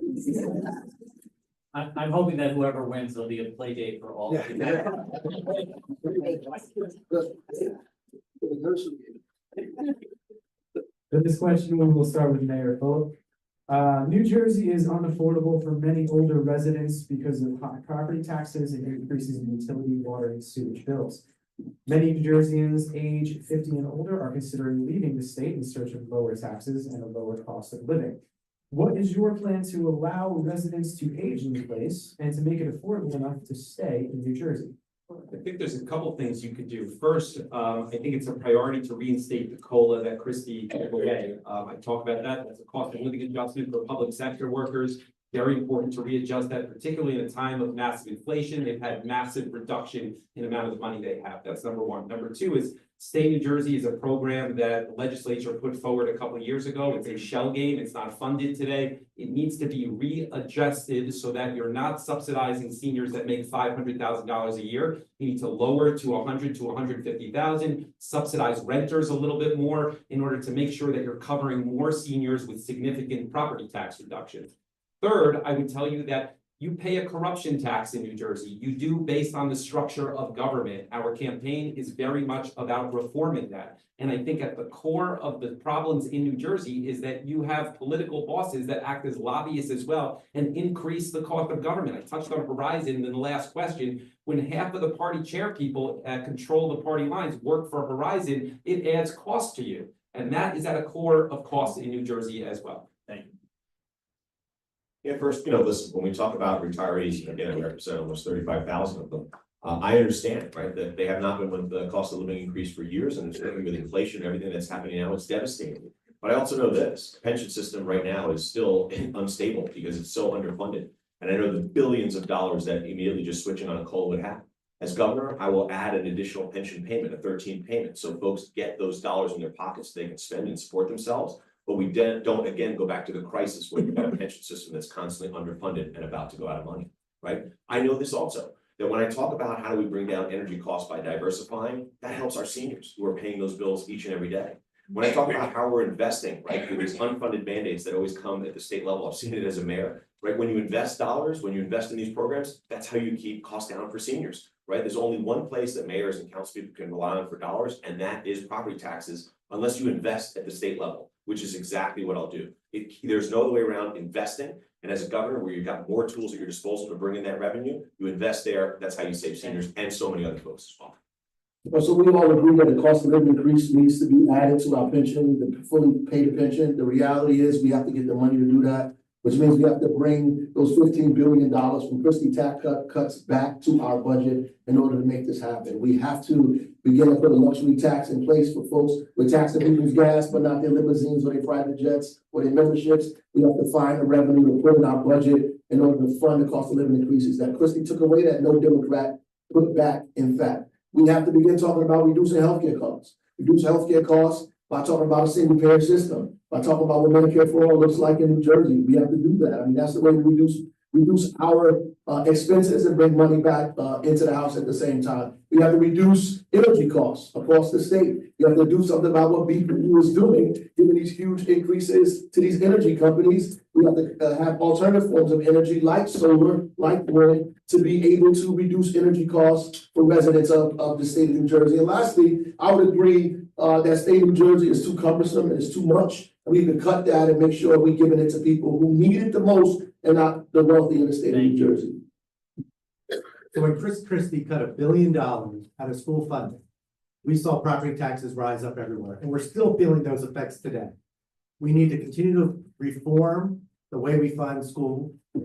I'm hoping that whoever wins, there'll be a play date for all. of you. For this question, we will start with Mayor Philip. New Jersey is unaffordable for many older residents because of high property taxes and increases in utility, water, and sewage bills. Many New Jerseyans age 50 and older are considering leaving the state in search of lower taxes and a lower cost of living. What is your plan to allow residents to age in place and to make it affordable enough to stay in New Jersey? I think there's a couple things you could do. First, I think it's a priority to reinstate the COLA that Christie took away. I talked about that. That's a cost of living adjustment for public sector workers. Very important to readjust that, particularly in a time of massive inflation. They've had massive reduction in the amount of money they have. That's number one. Number two is State New Jersey is a program that the legislature put forward a couple of years ago. It's a shell game. It's not funded today. It needs to be readjusted so that you're not subsidizing seniors that make $500,000 a year. You need to lower to 100 to 150,000, subsidize renters a little bit more in order to make sure that you're covering more seniors with significant property tax reductions. Third, I would tell you that you pay a corruption tax in New Jersey. You do based on the structure of government. Our campaign is very much about reforming that. And I think at the core of the problems in New Jersey is that you have political bosses that act as lobbyists as well and increase the cost of government. I touched on Verizon in the last question. When half of the party chair people control the party lines work for Verizon, it adds cost to you. And that is at a core of costs in New Jersey as well. Thank you. Yeah, first, listen, when we talk about retirees, again, I represent almost 35,000 of them. I understand, right, that they have not been with the cost of living increase for years, and certainly with inflation and everything that's happening now, it's devastating. But I also know this, the pension system right now is still unstable because it's so underfunded. And I know the billions of dollars that immediately just switching on a COLA would have. As governor, I will add an additional pension payment, a 13th payment, so folks get those dollars in their pockets so they can spend and support themselves. But we don't, again, go back to the crisis where you've got a pension system that's constantly underfunded and about to go out of money, right? I know this also, that when I talk about how do we bring down energy costs by diversifying, that helps our seniors who are paying those bills each and every day. When I talk about how we're investing, right, through these unfunded mandates that always come at the state level, I've seen it as a mayor, right? When you invest dollars, when you invest in these programs, that's how you keep costs down for seniors, right? There's only one place that mayors and council people can rely on for dollars, and that is property taxes, unless you invest at the state level, which is exactly what I'll do. There's no other way around investing. And as a governor, where you've got more tools at your disposal to bring in that revenue, you invest there. That's how you save seniors and so many other folks as well. So we all agree that the cost of living increase needs to be added to our pension, we can fully pay the pension. The reality is we have to get the money to do that, which means we have to bring those $15 billion from Christie tax cuts back to our budget in order to make this happen. We have to begin to put a luxury tax in place for folks. We're taxing people's gas, but not their limousines or their private jets or their memberships. We have to find the revenue to put in our budget in order to fund the cost of living increases that Christie took away, that no Democrat put back. In fact, we have to begin talking about reducing healthcare costs. Reduce healthcare costs by talking about a single payer system, by talking about what Medicare for All looks like in New Jersey. We have to do that. I mean, that's the way we reduce our expenses and bring money back into the house at the same time. We have to reduce energy costs across the state. We have to do something about what BPU is doing, given these huge increases to these energy companies. We have to have alternative forms of energy like solar, like wind, to be able to reduce energy costs for residents of the state of New Jersey. And lastly, I would agree that state of New Jersey is too cumbersome and it's too much. And we can cut that and make sure we're giving it to people who need it the most and not the wealthy in the state of New Jersey. So when Chris Christie cut $1 billion out of school funding, we saw property taxes rise up everywhere, and we're still feeling those effects today. We need to continue to reform the way we fund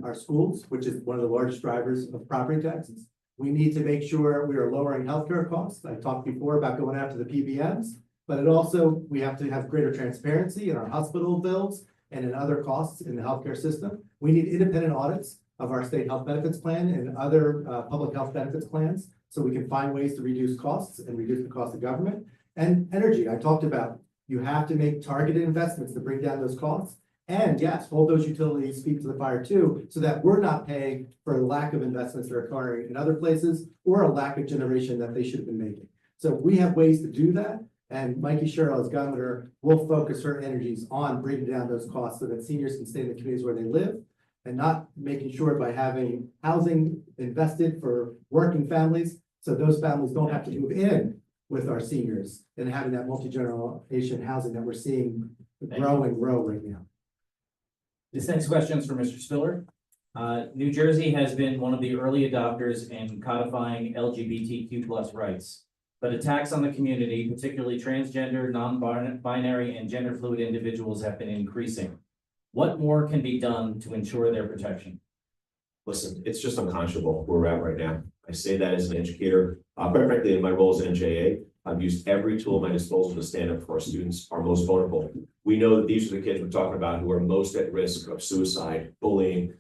our schools, which is one of the largest drivers of property taxes. We need to make sure we are lowering healthcare costs. I talked before about going after the PBMs, but we have to have greater transparency in our hospital bills and in other costs in the healthcare system. We need independent audits of our state health benefits plan and other public health benefits plans, so we can find ways to reduce costs and reduce the cost of government. And energy, I talked about, you have to make targeted investments to bring down those costs. And yes, hold those utilities feet to the fire too, so that we're not paying for the lack of investments that are occurring in other places or a lack of generation that they should have been making. So we have ways to do that. And Mikey Sherrill, as governor, will focus her energies on bringing down those costs so that seniors can stay in the communities where they live and not making sure by having housing invested for working families, so those families don't have to move in with our seniors, and having that multi-generation housing that we're seeing grow and grow right now. This next question is for Mr. Spiller. New Jersey has been one of the early adopters in codifying LGBTQ+ rights. But attacks on the community, particularly transgender, non-binary, and gender fluid individuals have been increasing. What more can be done to ensure their protection? Listen, it's just unconscionable where we're at right now. I say that as an educator. Quite frankly, in my role as NJA, I've used every tool at my disposal to stand up for our students, our most vulnerable. We know that these are the kids we're talking about who are most at risk of suicide, bullying,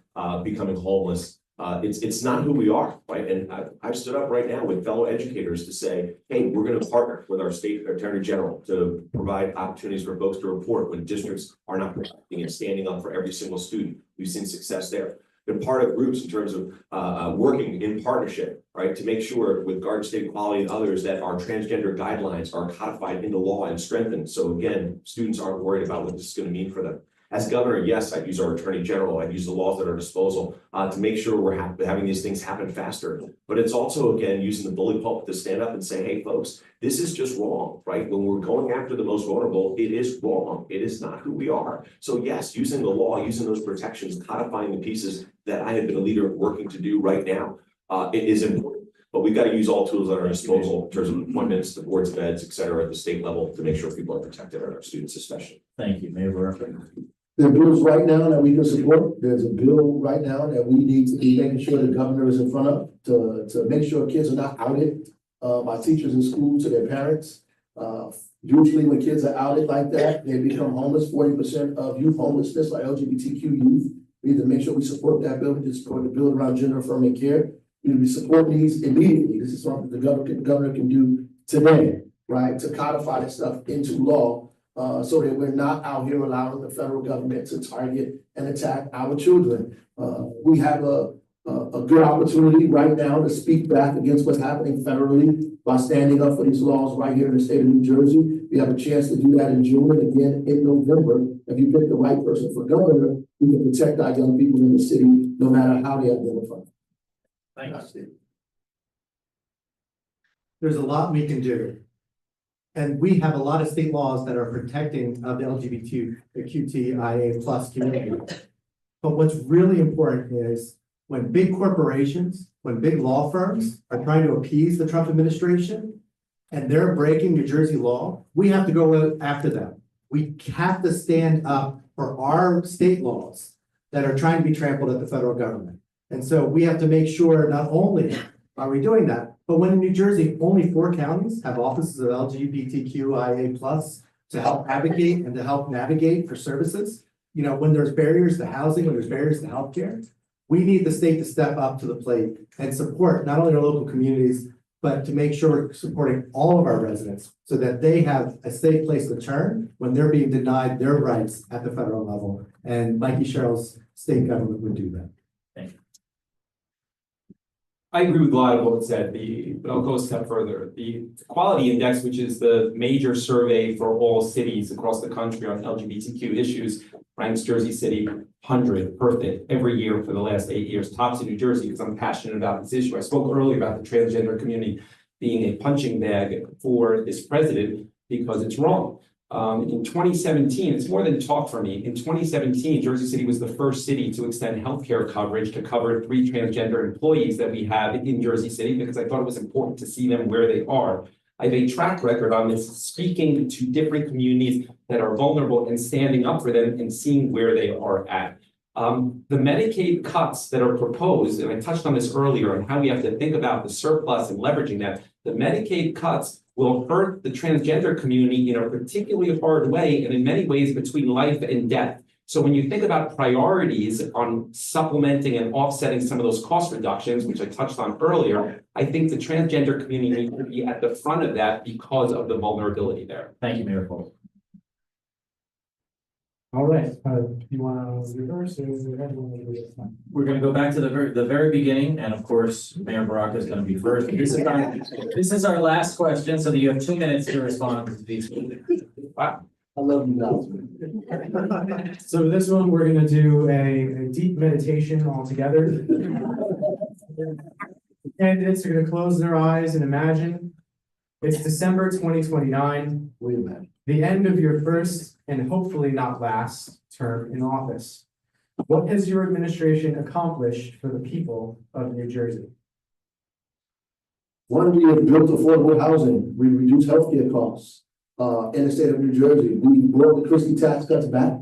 becoming homeless. It's not who we are, right? And I've stood up right now with fellow educators to say, hey, we're going to partner with our state attorney general to provide opportunities for folks to report when districts are not protecting and standing up for every single student. We've seen success there. Been part of groups in terms of working in partnership, right, to make sure with Garden State Equality and others that our transgender guidelines are codified into law and strengthened. So again, students aren't worried about what this is going to mean for them. As governor, yes, I'd use our attorney general, I'd use the laws at our disposal to make sure we're having these things happen faster. But it's also, again, using the bully pulpit to stand up and say, hey, folks, this is just wrong, right? When we're going after the most vulnerable, it is wrong. It is not who we are. So yes, using the law, using those protections, codifying the pieces that I have been a leader working to do right now, it is important. But we've got to use all tools at our disposal in terms of appointments, the boards of eds, et cetera, at the state level to make sure people are protected and our students especially. Thank you, Mayor Baraka. There are bills right now that we can support. There's a bill right now that we need to be making sure the governor is in front of to make sure kids are not outed by teachers in school to their parents. Usually when kids are outed like that, they become homeless. 40% of youth homelessness are LGBTQ youth. We need to make sure we support that bill. We need to support the bill around gender affirming care. We need to support these immediately. This is something the governor can do today, right? To codify this stuff into law. So that we're not out here allowing the federal government to target and attack our children. We have a good opportunity right now to speak back against what's happening federally by standing up for these laws right here in the state of New Jersey. We have a chance to do that in June and again in November. If you pick the right person for governor, we can protect our young people in the city no matter how they identify. Thanks. There's a lot we can do. And we have a lot of state laws that are protecting of the LGBTQIA plus community. But what's really important is when big corporations, when big law firms are trying to appease the Trump administration and they're breaking New Jersey law, we have to go after them. We have to stand up for our state laws that are trying to be trampled at the federal government. And so we have to make sure not only are we doing that, but when in New Jersey, only 4 counties have offices of LGBTQIA plus to help advocate and to help navigate for services. You know, when there's barriers to housing, when there's barriers to healthcare, we need the state to step up to the plate and support not only our local communities, but to make sure we're supporting all of our residents so that they have a safe place to turn when they're being denied their rights at the federal level. And Mikey Sherrill's state government would do that. I agree with a lot of what was said, but I'll go a step further. The Quality Index, which is the major survey for all cities across the country on LGBTQ issues, ranks Jersey City 100 perfect every year for the last 8 years, tops in New Jersey because I'm passionate about this issue. I spoke earlier about the transgender community being a punching bag for this president because it's wrong. In 2017, it's more than talk for me. In 2017, Jersey City was the first city to extend healthcare coverage to cover 3 transgender employees that we have in Jersey City because I thought it was important to see them where they are. I have a track record on this, speaking to different communities that are vulnerable and standing up for them and seeing where they are at. The Medicaid cuts that are proposed, and I touched on this earlier, on how we have to think about the surplus and leveraging that. The Medicaid cuts will hurt the transgender community in a particularly hard way, and in many ways between life and death. So when you think about priorities on supplementing and offsetting some of those cost reductions, which I touched on earlier, I think the transgender community needs to be at the front of that because of the vulnerability there. Thank you, Mayor Cole. All right, you want to reverse or We're going to go back to the very beginning, and of course, Mayor Baraka is going to be first. This is our last question, so that you have 2 minutes to respond to these. Wow. I love you guys. So for this one, we're gonna do a deep meditation all together. The candidates are gonna close their eyes and imagine it's December 2029, Wait a minute. the end of your first and hopefully not last term in office. What has your administration accomplished for the people of New Jersey? One, we have built affordable housing. We reduced healthcare costs in the state of New Jersey. We brought the Christie tax cuts back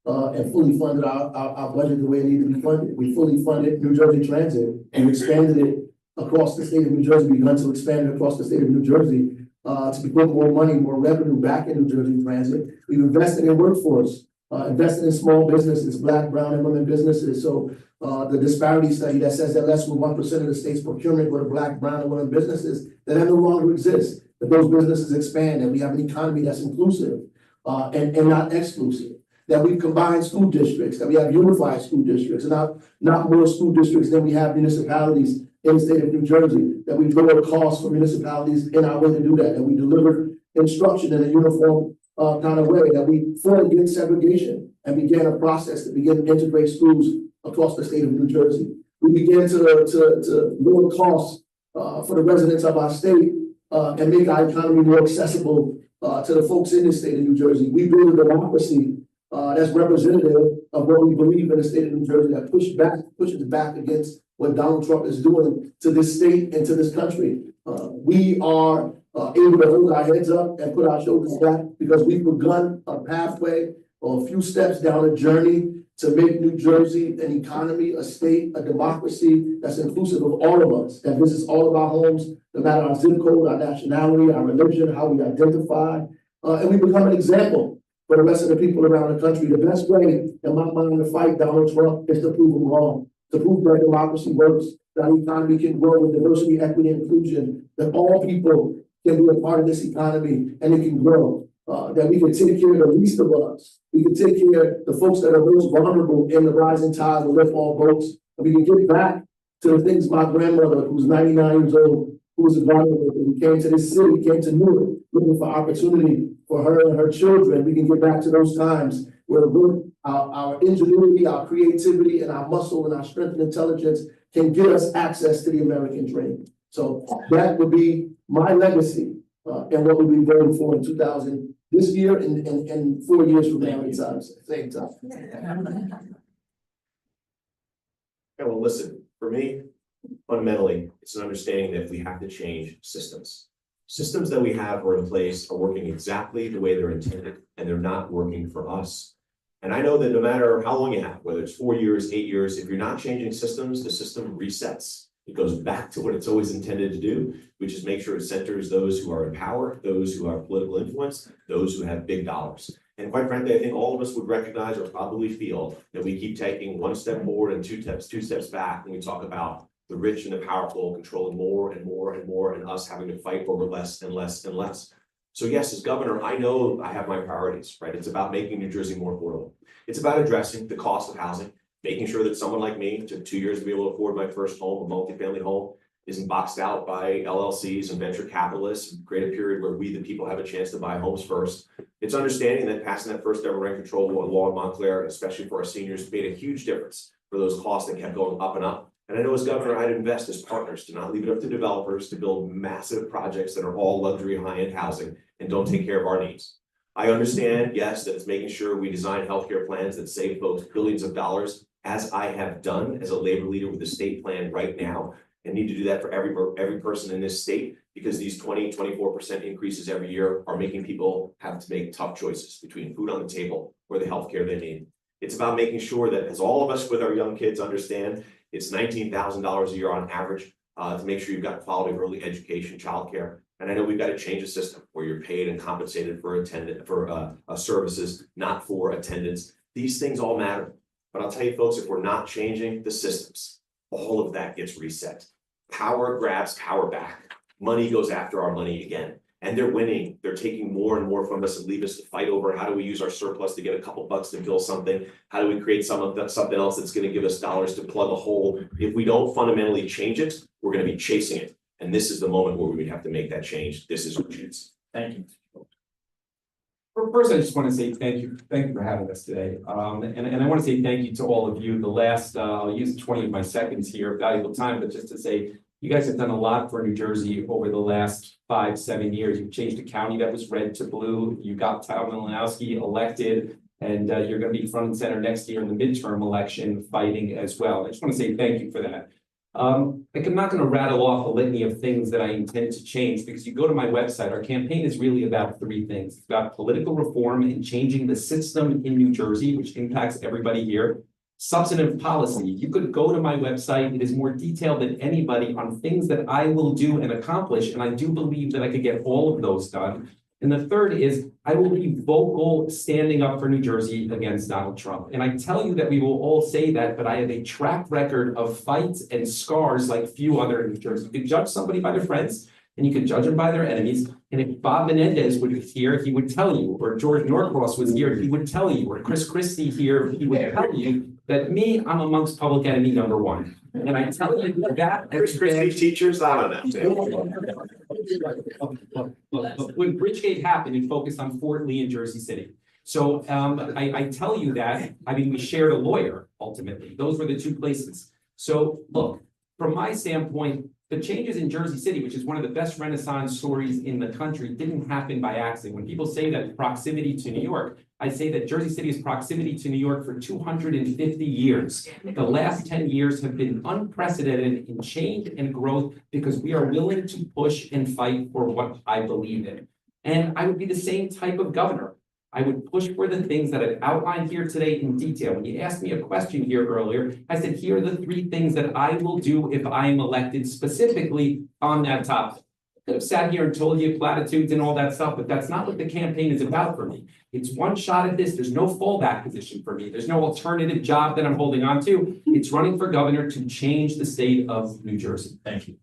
and fully funded our budget the way it needed to be funded. We fully funded New Jersey Transit and expanded it across the state of New Jersey. We've begun to expand it across the state of New Jersey to put more money, more revenue back in New Jersey Transit. We've invested in workforce, invested in small businesses, Black, brown, and women businesses. So the disparity study that says that less than 1% of the state's procurement go to Black, brown, and women businesses, that no longer exist. That those businesses expand, and we have an economy that's inclusive and not exclusive. That we've combined school districts, that we have unified school districts, and not more school districts than we have municipalities in the state of New Jersey. That we've lowered costs for municipalities in our way to do that. That we delivered instruction in a uniform kind of way. That we fought against segregation and began a process to begin to integrate schools across the state of New Jersey. We began to lower costs for the residents of our state and make our economy more accessible to the folks in the state of New Jersey. We build a democracy that's representative of what we believe in the state of New Jersey, that pushes back against what Donald Trump is doing to this state and to this country. We are able to hold our heads up and put our shoulders back because we've begun a pathway or a few steps down a journey to make New Jersey an economy, a state, a democracy that's inclusive of all of us, that visits all of our homes, no matter our zip code, our nationality, our religion, how we identify. And we become an example for the rest of the people around the country. The best way, in my mind, to fight Donald Trump is to prove him wrong, to prove that democracy works, that our economy can grow with diversity, equity, and inclusion, that all people can be a part of this economy and it can grow. That we can take care of the least of us. We can take care of the folks that are most vulnerable in the rising tide will lift all boats. And we can get back to the things my grandmother, who's 99 years old, who was a gardener, who came to this city, came to Newark, looking for opportunity for her and her children. We can get back to those times where our ingenuity, our creativity, and our muscle and our strength and intelligence can get us access to the American dream. So that would be my legacy and what we'll be voting for in this year and 4 years from now, same time. Yeah, well, listen, for me, fundamentally, it's an understanding that we have to change systems. Systems that we have are in place are working exactly the way they're intended, and they're not working for us. And I know that no matter how long you have, whether it's 4 years, 8 years, if you're not changing systems, the system resets. It goes back to what it's always intended to do, which is make sure it centers those who are in power, those who have political influence, those who have big dollars. And quite frankly, I think all of us would recognize or probably feel that we keep taking one step forward and two steps back when we talk about the rich and the powerful controlling more and more and more, and us having to fight over less and less and less. So yes, as governor, I know I have my priorities, right? It's about making New Jersey more affordable. It's about addressing the cost of housing, making sure that someone like me took 2 years to be able to afford my first home, a multifamily home, isn't boxed out by LLCs and venture capitalists, and create a period where we, the people, have a chance to buy homes first. It's understanding that passing that first ever rent control law in Montclair, especially for our seniors, made a huge difference for those costs that kept going up and up. And I know as governor, I'd invest as partners to not leave it up to developers to build massive projects that are all luxury high-end housing and don't take care of our needs. I understand, yes, that it's making sure we design healthcare plans that save folks billions of dollars, as I have done as a labor leader with the state plan right now, and need to do that for every person in this state, because these 24% increases every year are making people have to make tough choices between food on the table or the healthcare they need. It's about making sure that, as all of us with our young kids understand, it's $19,000 a year on average to make sure you've got quality early education, childcare. And I know we've got to change the system where you're paid and compensated for services, not for attendance. These things all matter. But I'll tell you folks, if we're not changing the systems, all of that gets reset. Power grabs power back. Money goes after our money again. And they're winning. They're taking more and more from us and leave us to fight over how do we use our surplus to get a couple bucks to fill something? How do we create something else that's going to give us dollars to plug a hole? If we don't fundamentally change it, we're going to be chasing it. And this is the moment where we would have to make that change. This is our chance. Thank you. First, I just want to say thank you for having us today. And I want to say thank you to all of you. The last, I'll use 20 of my seconds here, valuable time, but just to say, you guys have done a lot for New Jersey over the last 5-7 years. You've changed a county that was red to blue. You got Tom Malinowski elected, and you're going to be front and center next year in the midterm election fighting as well. I just want to say thank you for that. I'm not going to rattle off a litany of things that I intend to change, because you go to my website, our campaign is really about 3 things. It's about political reform and changing the system in New Jersey, which impacts everybody here. Substantive policy. You could go to my website. It is more detailed than anybody on things that I will do and accomplish. And I do believe that I could get all of those done. And the third is I will be vocal standing up for New Jersey against Donald Trump. And I tell you that we will all say that, but I have a track record of fights and scars like few other in New Jersey. You could judge somebody by their friends, and you could judge them by their enemies. And if Bob Menendez was here, he would tell you, or George Norcross was here, he would tell you, or Chris Christie here, he would tell you that me, I'm amongst public enemy number 1. And I tell you that. Chris Christie teachers, I don't know. When Bridgegate happened, it focused on Fort Lee and Jersey City. So I tell you that, I mean, we shared a lawyer, ultimately. Those were the 2 places. So look, from my standpoint, the changes in Jersey City, which is one of the best Renaissance stories in the country, didn't happen by accident. When people say that proximity to New York, I say that Jersey City is proximity to New York for 250 years. The last 10 years have been unprecedented in change and growth because we are willing to push and fight for what I believe in. And I would be the same type of governor. I would push for the things that I've outlined here today in detail. When you asked me a question here earlier, I said, here are the 3 things that I will do if I am elected specifically on that topic. I could have sat here and told you platitudes and all that stuff, but that's not what the campaign is about for me. It's one shot at this. There's no fallback position for me. There's no alternative job that I'm holding on to. It's running for governor to change the state of New Jersey. Thank you.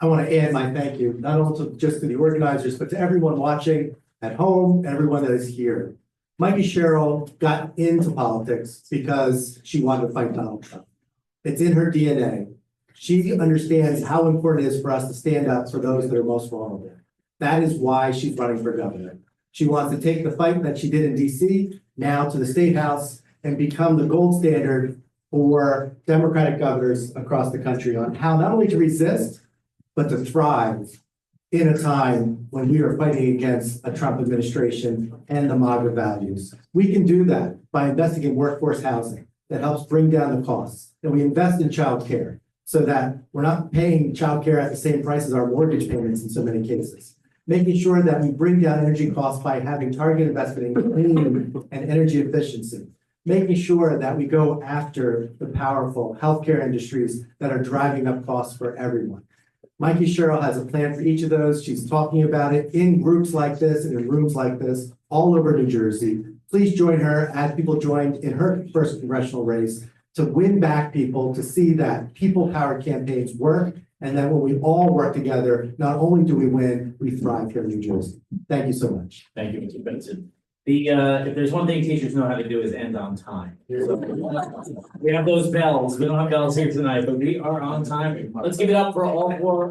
I want to add my thank you, not only just to the organizers, but to everyone watching at home, everyone that is here. Mikey Sherrill got into politics because she wanted to fight Donald Trump. It's in her DNA. She understands how important it is for us to stand up for those that are most vulnerable. That is why she's running for governor. She wants to take the fight that she did in DC now to the state house and become the gold standard for Democratic governors across the country on how not only to resist, but to thrive in a time when we are fighting against a Trump administration and the MAGA values. We can do that by investing in workforce housing that helps bring down the costs. And we invest in childcare so that we're not paying childcare at the same price as our mortgage payments in so many cases. Making sure that we bring down energy costs by having targeted investment in clean and energy efficiency. Making sure that we go after the powerful healthcare industries that are driving up costs for everyone. Mikey Sherrill has a plan for each of those. She's talking about it in groups like this and in rooms like this all over New Jersey. Please join her as people joined in her first congressional race to win back people, to see that people-powered campaigns work, and that when we all work together, not only do we win, we thrive here in New Jersey. Thank you so much. Thank you, Mr. Benson. If there's one thing teachers know how to do is end on time. So, we have those bells. We don't have bells here tonight, but we are on time. Let's give it up for all 4